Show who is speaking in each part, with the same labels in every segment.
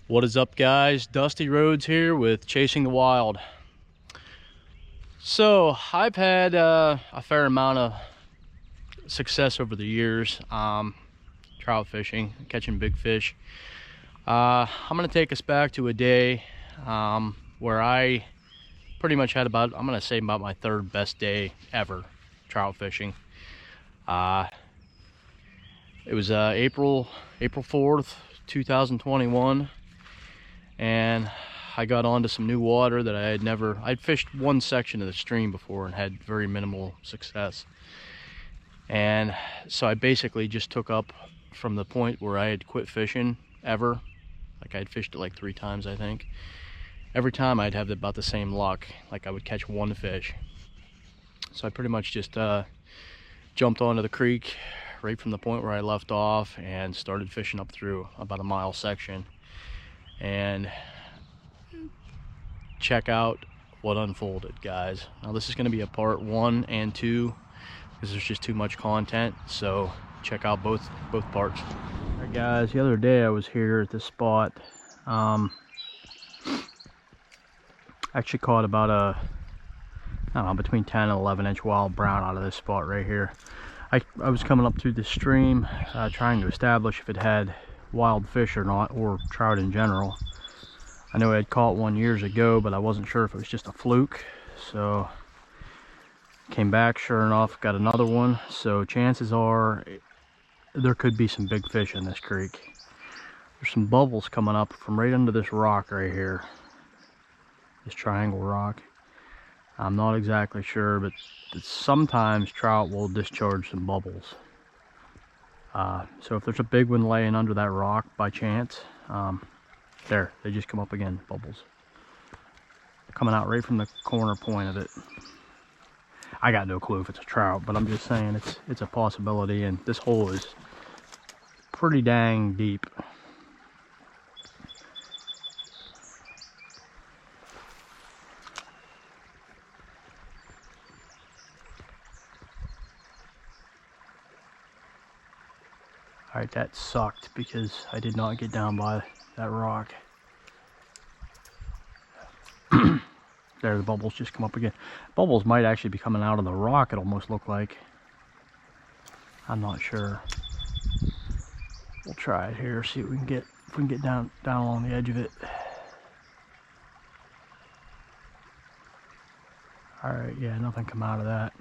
Speaker 1: What is up, guys? Dusty Rhodes here with Chasing the Wild. So I've had a fair amount of success over the years trout fishing, catching big fish. I'm gonna take us back to a day where I pretty much had about, I'm gonna say about my third best day ever trout fishing. It was April 4th 2021, and I got onto some new water that I'd fished one section of the stream before and had very minimal success. And so I basically just took up from the point where I had quit fishing ever. Like, I'd fished it like 3 times, I think. Every time I'd have about the same luck. Like, I would catch one fish. So I pretty much just jumped onto the creek right from the point where I left off and started fishing up through about a mile section. And check out what unfolded, guys. Now this is going to be a part 1 and 2 because there's just too much content, so check out both parts. All right, guys, the other day I was here at this spot. Actually caught about I don't know, between 10 and 11 inch wild brown out of this spot right here. I was coming up through the stream trying to establish if it had wild fish or not, or trout in general. I know I had caught one years ago, but I wasn't sure if it was just a fluke. So came back, sure enough, got another one. So chances are there could be some big fish in this creek. There's some bubbles coming up from right under this rock right here, this triangle rock. I'm not exactly sure, but sometimes trout will discharge some bubbles. So if there's a big one laying under that rock by chance, there, they just come up again, bubbles. Coming out right from the corner point of it. I got no clue if it's a trout, but I'm just saying it's a possibility, and this hole is pretty dang deep. Alright, that sucked because I did not get down by that rock. There, the bubbles just come up again. Bubbles might actually be coming out of the rock, it almost looked like. I'm not sure. We'll try it here, see what we can get, if we can get down along the edge of it. Alright, yeah, nothing come out of that.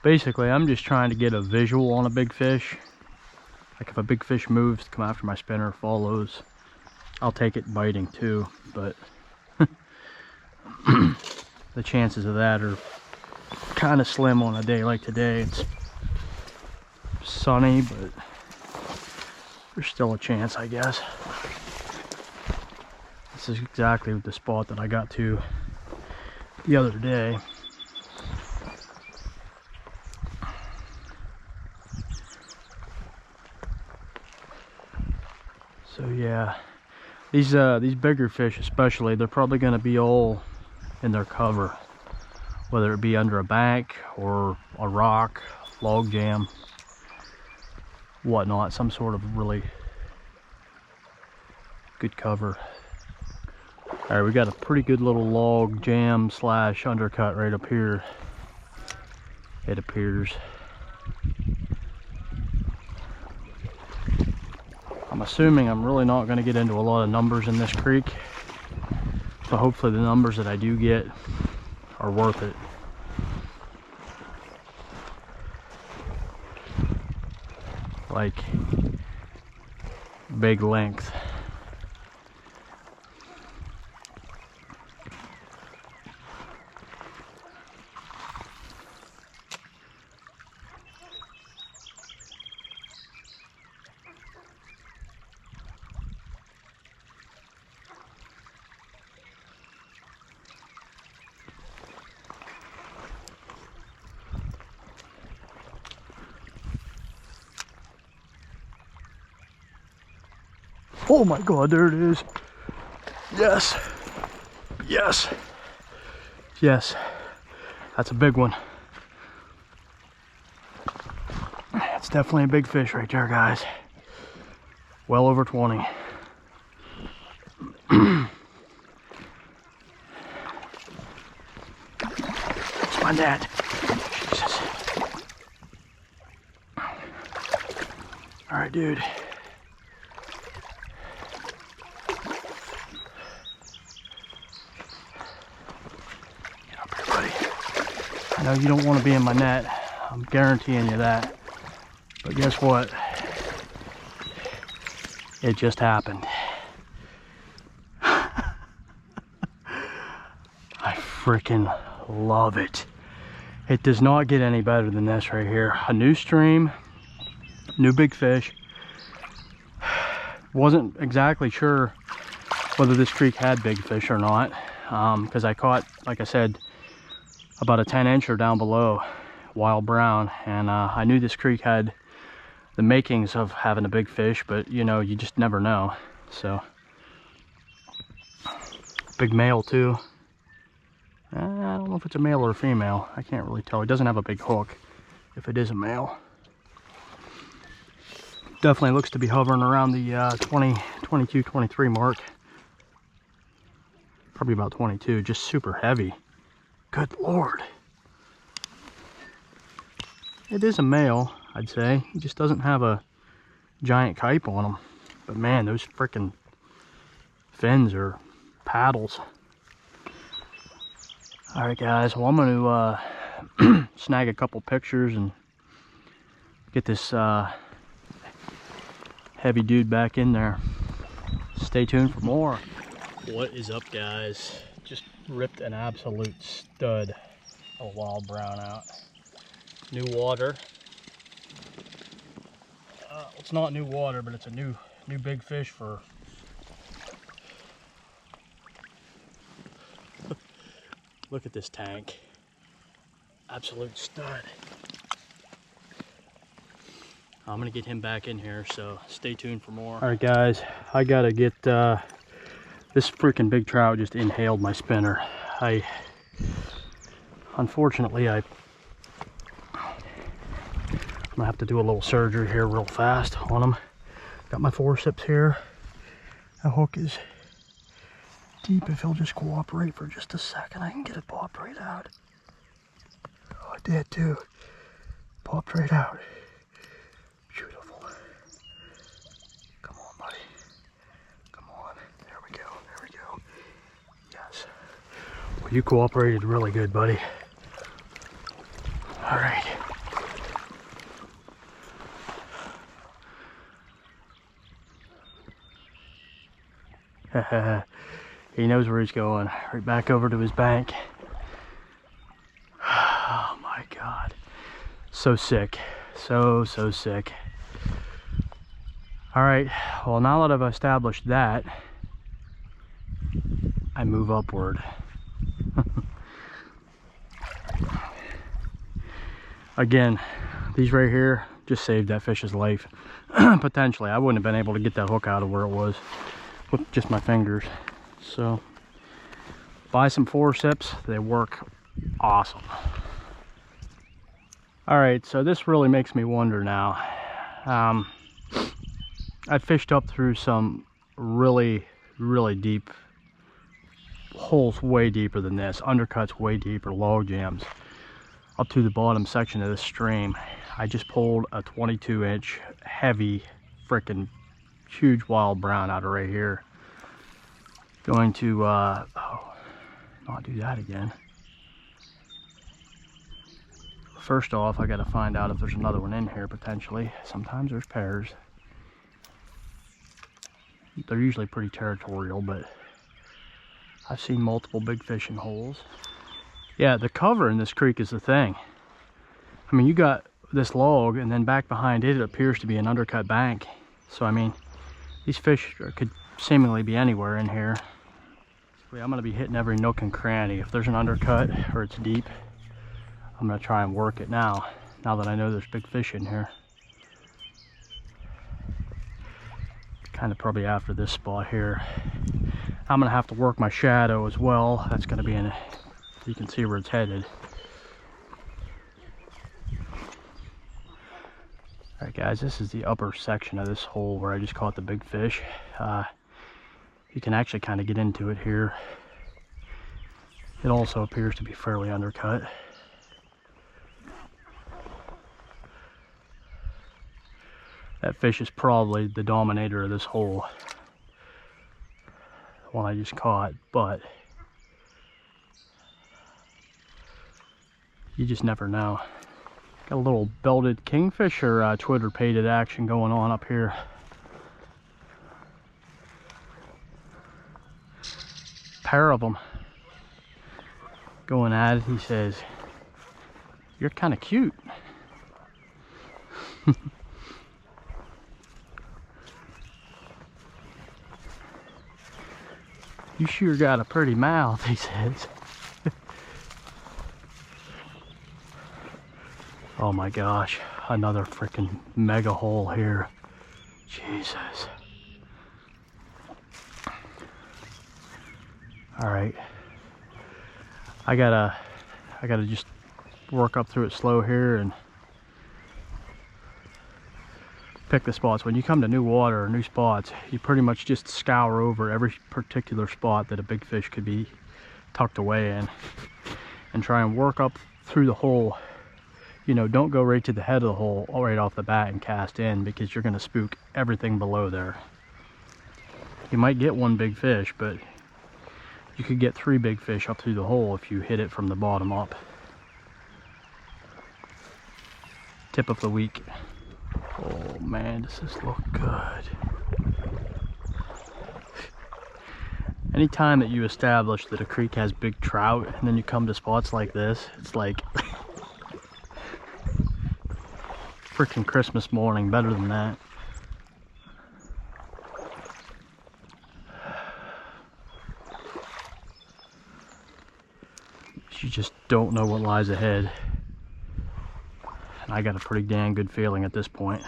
Speaker 1: Basically, I'm just trying to get a visual on a big fish. Like, if a big fish moves to come after my spinner, follows, I'll take it biting too, but the chances of that are kind of slim on a day like today. It's sunny, but there's still a chance, I guess. This is exactly the spot that I got to the other day. So yeah, these bigger fish especially, they're probably going to be all in their cover, whether it be under a bank or a rock, log jam, whatnot, some sort of really good cover. All right, we got a pretty good little log jam slash undercut right up here, it appears. I'm assuming I'm really not going to get into a lot of numbers in this creek, but hopefully the numbers that I do get are worth it. Like, big length. Oh my god, there it is. Yes. Yes. Yes. That's a big one. That's definitely a big fish right there, guys. Well over 20. It's my net. Jesus. All right, dude. Get up here, buddy. I know you don't want to be in my net. I'm guaranteeing you that. But guess what? It just happened. I freaking love it. It does not get any better than this right here. A new stream, new big fish. Wasn't exactly sure whether this creek had big fish or not, because I caught, like I said, about a 10-incher down below, wild brown, and I knew this creek had the makings of having a big fish, but you know, you just never know. So big male too. I don't know if it's a male or a female. I can't really tell. It doesn't have a big hook if it is a male. Definitely looks to be hovering around the 20, 22, 23 mark. Probably about 22, just super heavy. Good Lord. It is a male, I'd say. He just doesn't have a giant kype on him. But man, those freaking fins are paddles. All right, guys. Well, I'm going to snag a couple pictures and get this heavy dude back in there. Stay tuned for more. What is up, guys? Just ripped an absolute stud of wild brown out. New water. It's not new water, but it's a new big fish for. Look at this tank. Absolute stud. I'm gonna get him back in here, so stay tuned for more. All right, guys, I gotta get this freaking big trout just inhaled my spinner. Unfortunately, I'm gonna have to do a little surgery here real fast on him. Got my forceps here. The hook is deep. If he'll just cooperate for just a second, I can get it popped right out. Oh, it did too. Popped right out. Beautiful. Come on, buddy. Come on. There we go. There we go. Yes. Well, you cooperated really good, buddy. All right. He knows where he's going. Right back over to his bank. Oh my God. So sick. So sick. All right. Well, now that I've established that, I move upward. Again, these right here just saved that fish's life. Potentially. I wouldn't have been able to get that hook out of where it was with just my fingers. So buy some forceps, they work awesome. All right, so this really makes me wonder now. I fished up through some really deep holes, way deeper than this, undercuts way deeper, log jams up to the bottom section of this stream. I just pulled a 22-inch heavy freaking huge wild brown out of right here. Going to not do that again. First off, I got to find out if there's another one in here potentially. Sometimes there's pairs. They're usually pretty territorial, but I've seen multiple big fishing holes. Yeah, the cover in this creek is the thing. I mean, you got this log, and then back behind it, it appears to be an undercut bank. So I mean, these fish could seemingly be anywhere in here. I'm going to be hitting every nook and cranny. If there's an undercut or it's deep, I'm going to try and work it now that I know there's big fish in here. Kind of probably after this spot here. I'm gonna have to work my shadow as well. That's gonna be in it. You can see where it's headed. All right, guys, this is the upper section of this hole where I just caught the big fish. You can actually kind of get into it here. It also appears to be fairly undercut. That fish is probably the dominator of this hole, the one I just caught, but you just never know. Got a little belted kingfisher Twitter pated action going on up here. Pair of them going at it. He says, "You're kind of cute." "You sure got a pretty mouth," he says. Oh my gosh, another freaking mega hole here. Jesus. All right. I gotta just work up through it slow here and pick the spots. When you come to new water or new spots, you pretty much just scour over every particular spot that a big fish could be tucked away in and try and work up through the hole. You know, don't go right to the head of the hole right off the bat and cast in, because you're going to spook everything below there. You might get one big fish, but you could get 3 big fish up through the hole if you hit it from the bottom up. Tip of the week. Oh man, does this look good. Anytime that you establish that a creek has big trout and then you come to spots like this, it's like freaking Christmas morning, better than that. You just don't know what lies ahead. And I got a pretty dang good feeling at this point.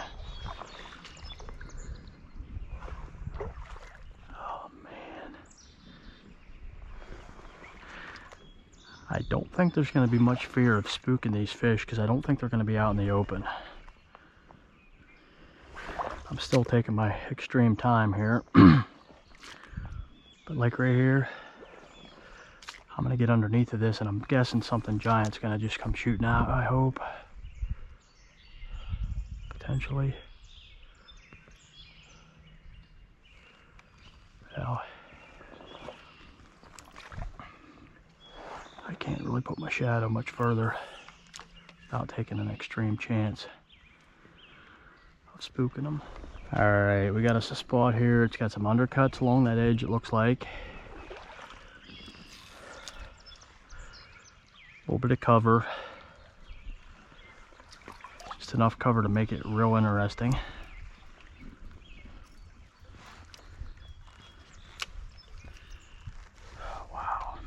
Speaker 1: Oh man. I don't think there's going to be much fear of spooking these fish, because I don't think they're going to be out in the open. I'm still taking my extreme time here. But like right here, I'm gonna get underneath of this, and I'm guessing something giant's gonna just come shooting out, I hope. Potentially. Well, I can't really put my shadow much further without taking an extreme chance of spooking them. All right, we got us a spot here. It's got some undercuts along that edge, it looks like. A little bit of cover. Just enough cover to make it real interesting. Wow.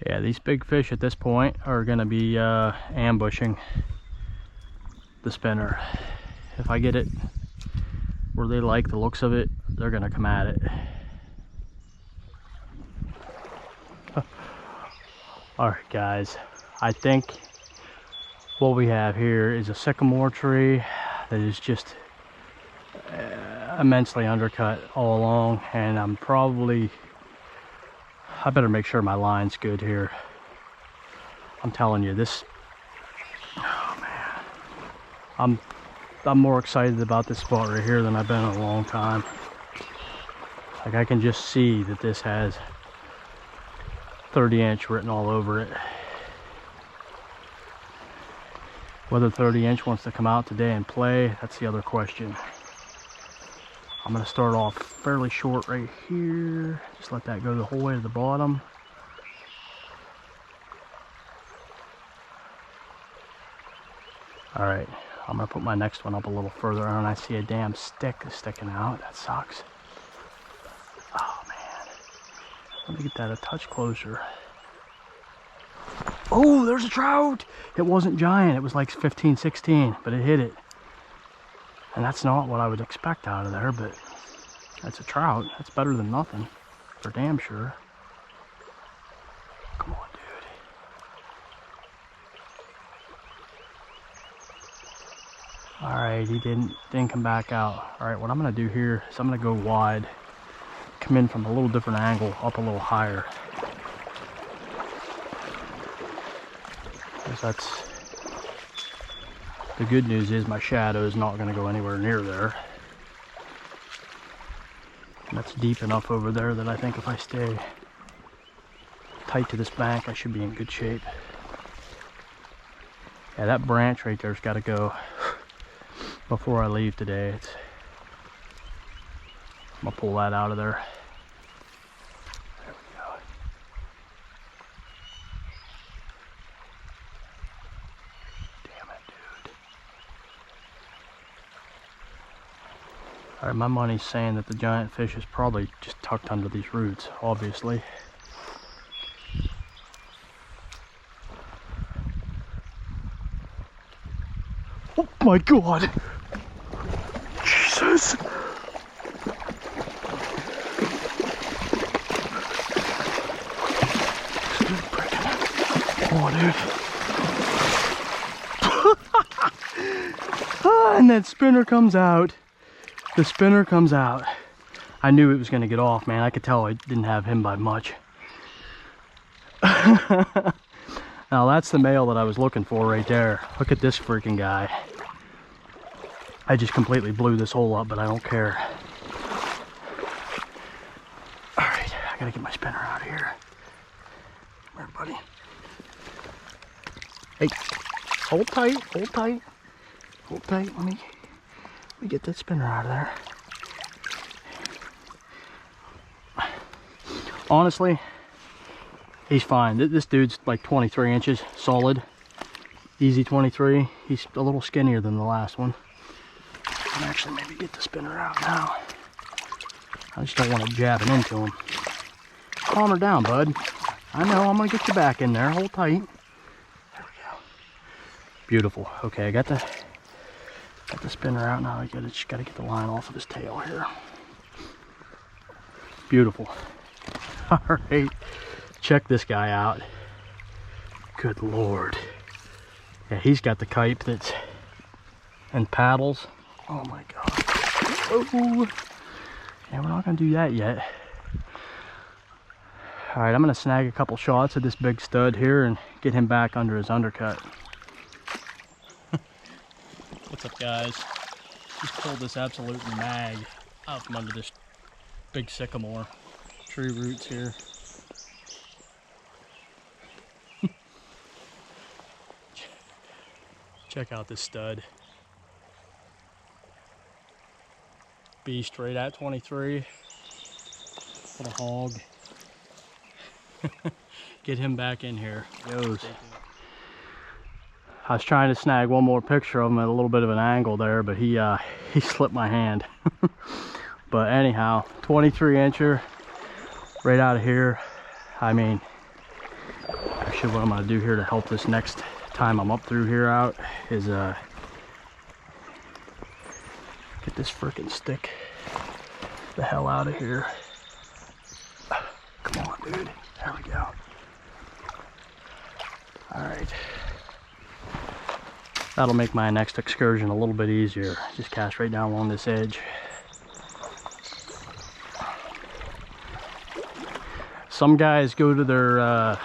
Speaker 1: Yeah, these big fish at this point are going to be ambushing the spinner. If I get it where they like the looks of it, they're going to come at it. Alright guys, I think what we have here is a sycamore tree that is just immensely undercut all along, and I better make sure my line's good here. I'm telling you, this, oh man, I'm more excited about this spot right here than I've been in a long time. Like, I can just see that this has 30-inch written all over it. Whether 30-inch wants to come out today and play, that's the other question. I'm going to start off fairly short right here. Just let that go the whole way to the bottom. All right, I'm gonna put my next one up a little further and I see a damn stick sticking out. That sucks. Oh man, let me get that a touch closer. Oh, there's a trout. It wasn't giant, it was like 15, 16, but it hit it. And that's not what I would expect out of there, but that's a trout. That's better than nothing, for damn sure. Come on, dude. All right, he didn't come back out. All right, what I'm gonna do here is I'm gonna go wide, come in from a little different angle, up a little higher. Because that's, the good news is my shadow is not gonna go anywhere near there. And that's deep enough over there that I think if I stay tight to this bank, I should be in good shape. Yeah, that branch right there's got to go before I leave today. I'm gonna pull that out of there. There we go. Damn it, dude. All right, my money's saying that the giant fish is probably just tucked under these roots, obviously. Oh my God! Jesus! Come on, dude. And that spinner comes out. The spinner comes out. I knew it was going to get off, man. I could tell I didn't have him by much. Now that's the male that I was looking for right there. Look at this freaking guy. I just completely blew this hole up, but I don't care. All right, I gotta get my spinner out of here. Come here, buddy. Hey, hold tight, hold tight. Hold tight, let me get that spinner out of there. Honestly, he's fine. This dude's like 23 inches solid. Easy 23. He's a little skinnier than the last one. I can actually maybe get the spinner out now. I just don't want to jab it into him. Calm her down, bud. I know, I'm gonna get you back in there. Hold tight. There we go. Beautiful. Okay, I got the spinner out now. I just gotta get the line off of his tail here. Beautiful. All right, check this guy out. Good Lord. Yeah, he's got the kype that's and paddles. Oh my God. Oh. Yeah, we're not gonna do that yet. All right, I'm gonna snag a couple shots of this big stud here and get him back under his undercut. What's up, guys? Just pulled this absolute mag out from under this big sycamore tree roots here. Check out this stud. Beast right at 23. What a hog. Get him back in here. Goes. I was trying to snag one more picture of him at a little bit of an angle there, but he slipped my hand. But anyhow, 23 incher right out of here. I mean, actually what I'm gonna do here to help this next time I'm up through here out is get this freaking stick the hell out of here. Come on, dude. There we go. All right. That'll make my next excursion a little bit easier. Just cast right down along this edge. Some guys go to their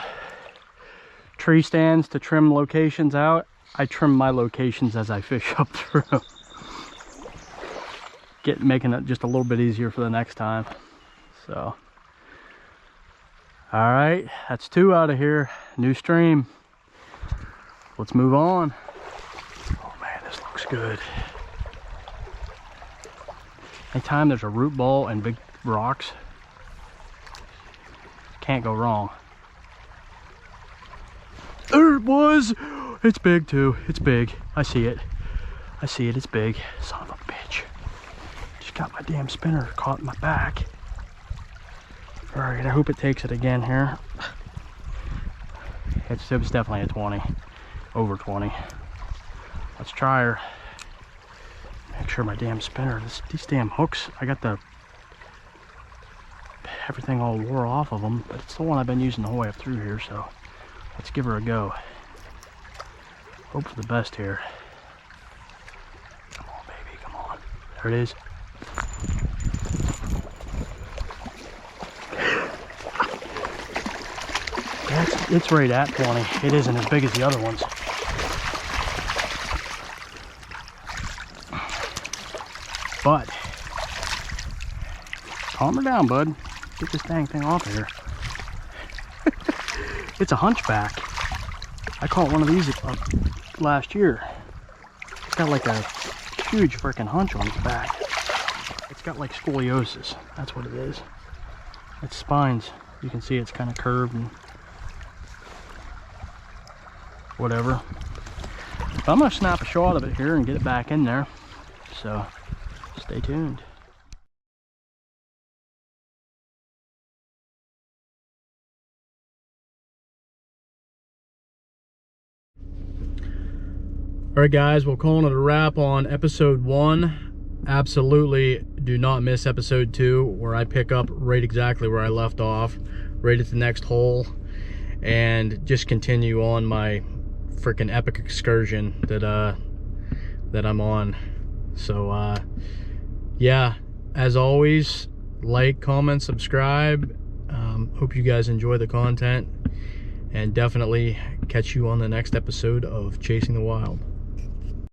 Speaker 1: tree stands to trim locations out. I trim my locations as I fish up through. Making it just a little bit easier for the next time. So, all right, that's 2 out of here. New stream. Let's move on. Oh man, this looks good. Anytime there's a root ball and big rocks, can't go wrong. There it was. It's big too. It's big. I see it. I see it. It's big. Son of a bitch. Just got my damn spinner caught in my back. Alright, I hope it takes it again here. It was definitely a 20. Over 20. Let's try her. Make sure my damn spinner, these damn hooks, I got everything all wore off of them, but it's the one I've been using the whole way up through here, so let's give her a go. Hope for the best here. Come on, baby, come on. There it is. It's right at 20. It isn't as big as the other ones. But calm her down, bud. Get this dang thing off of here. It's a hunchback. I caught one of these last year. It's got like a huge freaking hunch on its back. It's got like scoliosis. That's what it is. Its spines, you can see it's kind of curved and whatever. But I'm gonna snap a shot of it here and get it back in there. So stay tuned. Alright guys, we're calling it a wrap on episode 1. Absolutely do not miss episode 2, where I pick up right exactly where I left off, right at the next hole, and just continue on my freaking epic excursion that I'm on. So yeah, as always, like, comment, subscribe. Hope you guys enjoy the content, and definitely catch you on the next episode of Chasing the Wild.